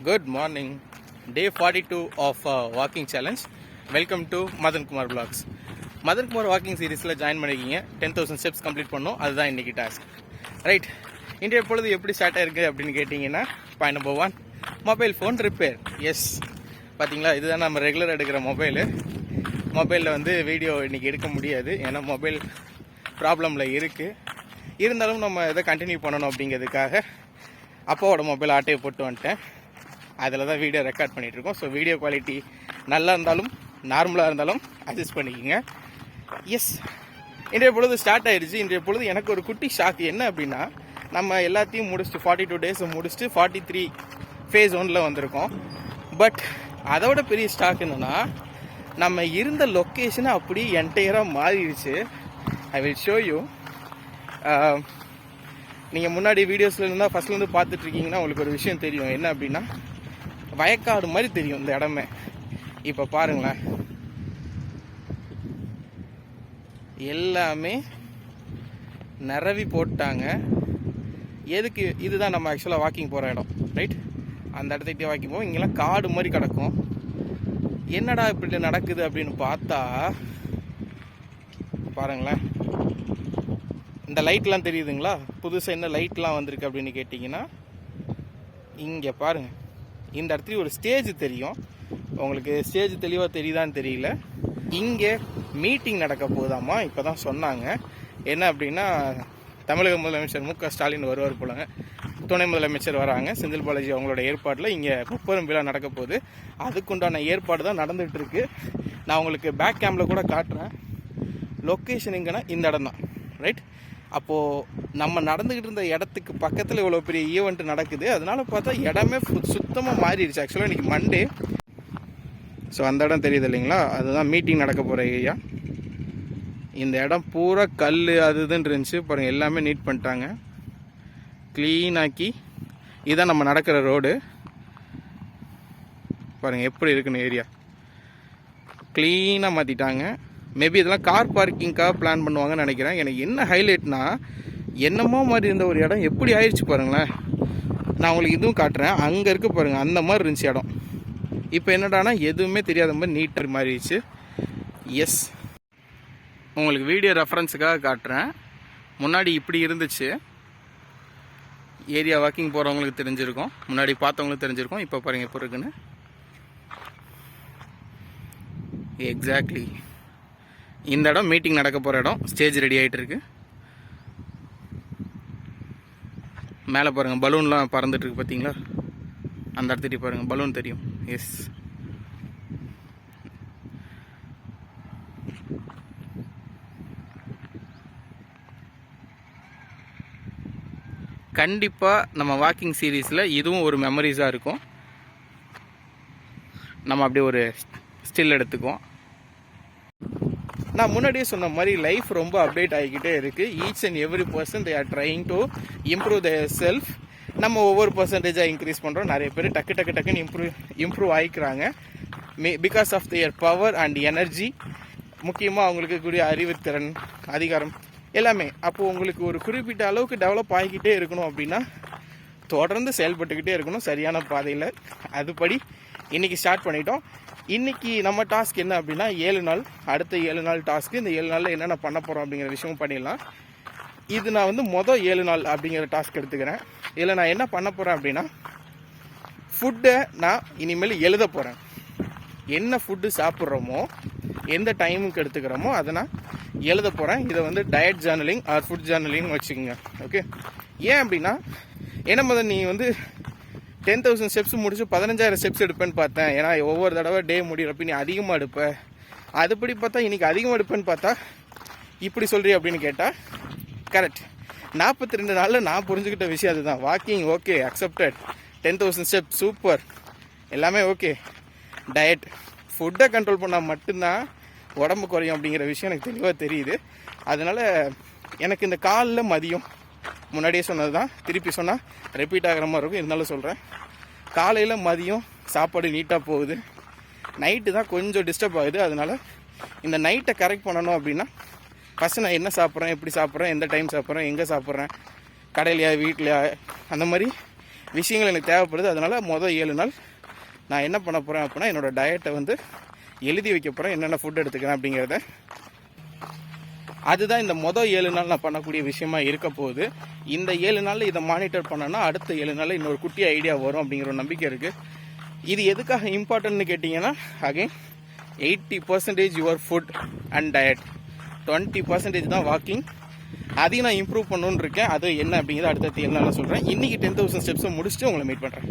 Good morning. Day 42 of walking challenge. Welcome to Madan Kumar Vlogs. Madan Kumar walking சீரீஸில் join பண்ணிக்கிங்க. 10,000 steps complete பண்ணோம். அதுதான் இன்றைக்கி task. Right, இன்றைய பொழுது எப்படி ஸ்டார்ட் ஆயிருக்கு அப்படின்னு கேட்டிங்கன்னா, point number 1, mobile phone repair. Yes, பார்த்தீங்களா, இதுதான் நம்ம ரெகுலர் எடுக்கிற மொபைலில் வந்து வீடியோ இன்றைக்கி எடுக்க முடியாது. ஏன்னா மொபைல் ப்ராப்ளமில் இருக்குது. இருந்தாலும் நம்ம இதை கண்டினியூ பண்ணணும் அப்படிங்கிறதுக்காக அப்பாவோட மொபைல் ஆட்டையை போட்டு வந்துட்டேன். அதில் தான் வீடியோ ரெக்கார்ட் பண்ணிகிட்ருக்கோம். ஸோ வீடியோ குவாலிட்டி நல்லா இருந்தாலும் நார்மலாக இருந்தாலும் அட்ஜஸ்ட் பண்ணிக்கோங்க. எஸ், இன்றைய பொழுது ஸ்டார்ட் ஆகிடுச்சு. இன்றைய பொழுது எனக்கு ஒரு குட்டி ஷாக் என்ன அப்படின்னா, நம்ம எல்லாத்தையும் முடிச்சுட்டு 42 டேஸை முடிச்சுட்டு 43 ஃபேஸ் 1 வந்திருக்கோம். பட் அதோட பெரிய ஸ்டாக் என்னென்னா, நம்ம இருந்த லொக்கேஷனை அப்படி என்டையராக மாறிடுச்சு. I will show you. நீங்கள் முன்னாடி வீடியோஸில் இருந்தால் ஃபஸ்ட்லேருந்து பார்த்துட்ருக்கீங்கன்னா உங்களுக்கு ஒரு விஷயம் தெரியும். என்ன அப்படின்னா, வயக்காடு மாதிரி தெரியும் இந்த இடமே. இப்போ பாருங்களேன், எல்லாமே நிரவி போட்டாங்க. எதுக்கு? இதுதான் நம்ம ஆக்சுவலாக வாக்கிங் போகிற இடம். ரைட், அந்த இடத்துக்கிட்டே வாக்கிங் போவோம். இங்கெல்லாம் காடு மாதிரி கிடக்கும். என்னடா இப்படி நடக்குது அப்படின்னு பார்த்தா பாருங்களேன், இந்த லைட்லாம் தெரியுதுங்களா? புதுசாக என்ன லைட்லாம் வந்திருக்கு அப்படின்னு கேட்டிங்கன்னா, இங்கே பாருங்கள், இந்த இடத்துல ஒரு ஸ்டேஜ் தெரியும். உங்களுக்கு ஸ்டேஜ் தெளிவாக தெரியுதான்னு தெரியல. இங்கே மீட்டிங் நடக்க போகுதாமா, இப்போ தான் சொன்னாங்க. என்ன அப்படின்னா, தமிழக முதலமைச்சர் மு.க. ஸ்டாலின் வருவார் போலங்க. துணை முதலமைச்சர் வராங்க. செந்தில் பாலாஜி அவங்களோட ஏற்பாட்டில் இங்கே முப்பெரும் விழா நடக்க போகுது. அதுக்குண்டான ஏற்பாடு தான் நடந்துகிட்டு இருக்கு. நான் உங்களுக்கு பேக் கேமில் கூட காட்டுறேன். லொக்கேஷன் எங்கன்னா இந்த இடம் தான். ரைட், அப்போது நம்ம நடந்துக்கிட்டு இருந்த இடத்துக்கு பக்கத்தில் இவ்வளோ பெரிய ஈவெண்ட் நடக்குது. அதனால பார்த்தா இடமே சுத்தமாக மாறிடுச்சு. ஆக்சுவலாக இன்றைக்கி மண்டே. ஸோ அந்த இடம் தெரியுது இல்லைங்களா, அதுதான் மீட்டிங் நடக்க போகிற ஏரியா. இந்த இடம் பூரா கல் அது இதுன்னு இருந்துச்சு. பாருங்கள், எல்லாமே நீட் பண்ணிட்டாங்க, க்ளீனாக்கி. இதுதான் நம்ம நடக்கிற ரோடு. பாருங்கள் எப்படி இருக்குன்னு ஏரியா. க்ளீனாக மாற்றிட்டாங்க. மேபி இதெல்லாம் கார் பார்க்கிங்காக பிளான் பண்ணுவாங்கன்னு நினைக்கிறேன். எனக்கு என்ன ஹைலைட்னா, என்னமோ மாதிரி இருந்த ஒரு இடம் எப்படி ஆயிடுச்சு பாருங்களேன். நான் உங்களுக்கு இதுவும் காட்டுறேன். அங்கே இருக்க பாருங்கள், அந்த மாதிரி இருந்துச்சு இடம். இப்போ என்னடானா எதுவுமே தெரியாத மாதிரி நீட்டாக மாறிடுச்சு. எஸ், உங்களுக்கு வீடியோ ரெஃபரன்ஸுக்காக காட்டுறேன். முன்னாடி இப்படி இருந்துச்சு. ஏரியா வாக்கிங் போகிறவங்களுக்கு தெரிஞ்சிருக்கும், முன்னாடி பார்த்தவங்களுக்கு தெரிஞ்சிருக்கும். இப்போ பாருங்கள் எப்போ இருக்குன்னு. எக்ஸாக்ட்லி இந்த இடம் மீட்டிங் நடக்க போகிற இடம். ஸ்டேஜ் ரெடி ஆகிட்டு இருக்கு. மேலே பாருங்கள், பலூன்லாம் பறந்துட்டுருக்கு பார்த்தீங்களா? அந்த இடத்துட்டு பாருங்கள், பலூன் தெரியும். எஸ், கண்டிப்பாக நம்ம வாக்கிங் சீரீஸில் இதுவும் ஒரு மெமரிஸாக இருக்கும். நம்ம அப்படியே ஒரு ஸ்டில் எடுத்துக்குவோம். நான் முன்னாடியே சொன்ன மாதிரி லைஃப் ரொம்ப அப்டேட் ஆகிக்கிட்டே இருக்குது. Each and every person they are trying to improve their self. நம்ம ஒவ்வொரு பர்சன்டேஜாக இன்க்ரீஸ் பண்ணுறோம். நிறைய பேர் டக்குன்னு இம்ப்ரூவ் ஆகிக்கிறாங்க. Because of their power and energy. முக்கியமாக அவங்களுக்கு கூடிய அறிவுத்திறன், அதிகாரம் எல்லாமே. அப்போது உங்களுக்கு ஒரு குறிப்பிட்ட அளவுக்கு டெவலப் ஆகிக்கிட்டே இருக்கணும் அப்படின்னா தொடர்ந்து செயல்பட்டுக்கிட்டே இருக்கணும் சரியான பாதையில். அதுபடி இன்றைக்கி ஸ்டார்ட் பண்ணிட்டோம். இன்றைக்கி நம்ம டாஸ்க் என்ன அப்படின்னா, 7 நாள், அடுத்த 7 நாள் டாஸ்க்கு. இந்த 7 நாளில் என்னென்ன பண்ண போகிறோம் அப்படிங்கிற விஷயமும் பண்ணிடலாம். இது நான் வந்து மொதல் 7 நாள் அப்படிங்கிற டாஸ்க் எடுத்துக்கிறேன். இதில் நான் என்ன பண்ண போகிறேன் அப்படின்னா, ஃபுட்டை நான் இனிமேல் எழுத போகிறேன். என்ன ஃபுட்டு சாப்பிட்றோமோ, எந்த டைமுக்கு எடுத்துக்கிறோமோ அதை நான் எழுத போகிறேன். இதை வந்து diet journaling or food journaling வச்சுக்கோங்க. ஓகே, ஏன் அப்படின்னா, என்ன முதல் நீ வந்து 10,000 ஸ்டெப்ஸ் முடிச்சு 15,000 ஸ்டெப்ஸ் எடுப்பேன்னு பார்த்தேன். ஏன்னா ஒவ்வொரு தடவை டே முடிகிறப்ப நீ அதிகமாக எடுப்ப, அதுபடி பார்த்தா இன்றைக்கி அதிகமாக எடுப்பேன்னு பார்த்தா இப்படி சொல்கிறீ அப்படின்னு கேட்டால் கரெக்ட். 42 நாளில் நான் புரிஞ்சுக்கிட்ட விஷயம் அதுதான். Walking okay, accepted. 10,000 step super, எல்லாமே ஓகே. டயட், ஃபுட்டை கண்ட்ரோல் பண்ணால் மட்டும்தான் உடம்பு குறையும் அப்படிங்கிற விஷயம் எனக்கு தெளிவாக தெரியுது. அதனால் எனக்கு இந்த காலைல மதியம் முன்னாடியே சொன்னது தான், திருப்பி சொன்னால் ரிப்பீட் ஆகிற மாதிரி இருக்கும். இருந்தாலும் சொல்கிறேன், காலையில் மதியம் சாப்பாடு நீட்டாக போகுது. நைட்டு தான் கொஞ்சம் டிஸ்டர்ப் ஆகுது. அதனால் இந்த நைட்டை கரெக்ட் பண்ணணும் அப்படின்னா, ஃபஸ்ட்டு நான் என்ன சாப்பிட்றேன், எப்படி சாப்பிட்றேன், எந்த டைம் சாப்பிட்றேன், எங்கே சாப்பிட்றேன், கடையிலையா வீட்லையா, அந்த மாதிரி விஷயங்கள் எனக்கு தேவைப்படுது. அதனால் மொதல் 7 நாள் நான் என்ன பண்ண போகிறேன் அப்படின்னா என்னோடய டயட்டை வந்து எழுதி வைக்க போகிறேன், என்னென்ன ஃபுட் எடுத்துக்கிறேன் அப்படிங்கிறத. அதுதான் இந்த மொதல் 7 நாள் நான் பண்ணக்கூடிய விஷயமா இருக்க போகுது. இந்த 7 நாளில் இதை மானிட்டர் பண்ணோன்னா அடுத்த 7 நாளில் இன்னொரு குட்டி ஐடியா வரும் அப்படிங்கிற ஒரு நம்பிக்கை இருக்குது. இது எதுக்காக இம்பார்ட்டன்ட்னு கேட்டிங்கன்னா, again 80% your food and diet, 20% தான் வாக்கிங். அதையும் நான் இம்ப்ரூவ் பண்ணணுன்னு இருக்கேன். அது என்ன அப்படிங்கிறத அடுத்த 7 நாளில் சொல்கிறேன். இன்றைக்கி 10,000 ஸ்டெப்ஸை முடிச்சுட்டு உங்களை மீட் பண்ணுறேன்.